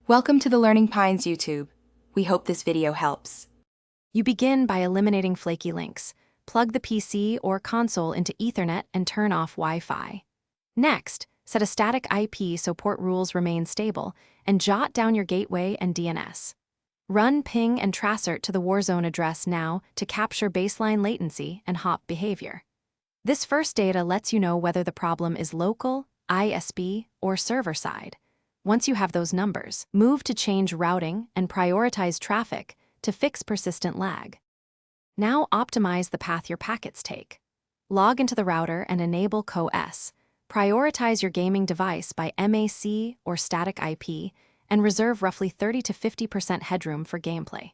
Welcome to the Learning Pines YouTube. We hope this video helps. You begin by eliminating flaky links. Plug the PC or console into Ethernet and turn off Wi-Fi. Next, set a static IP so port rules remain stable, and jot down your gateway and DNS. Run ping and tracert to the Warzone address now to capture baseline latency and hop behavior. This first data lets you know whether the problem is local, ISP, or server-side. Once you have those numbers, move to change routing and prioritize traffic to fix persistent lag. Now optimize the path your packets take. Log into the router and enable CoS. Prioritize your gaming device by MAC or static IP and reserve roughly 30 to 50% headroom for gameplay.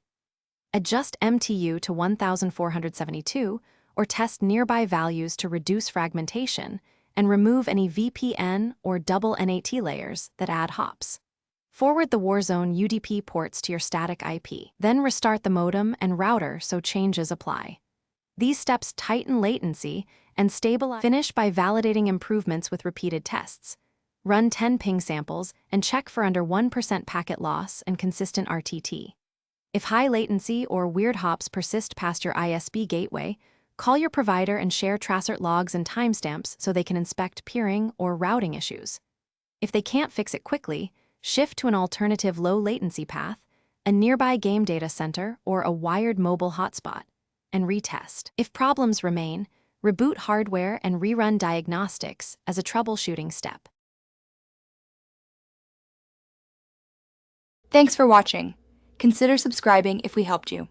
Adjust MTU to 1472 or test nearby values to reduce fragmentation and remove any VPN or double NAT layers that add hops. Forward the Warzone UDP ports to your static IP, then restart the modem and router so changes apply. These steps tighten latency and stabilize. Finish by validating improvements with repeated tests. Run 10 ping samples and check for under 1% packet loss and consistent RTT. If high latency or weird hops persist past your ISP gateway, call your provider and share tracert logs and timestamps so they can inspect peering or routing issues. If they can't fix it quickly, shift to an alternative low-latency path, a nearby game data center, or a wired mobile hotspot, and retest. If problems remain, reboot hardware and rerun diagnostics as a troubleshooting step. Thanks for watching. Consider subscribing if we helped you.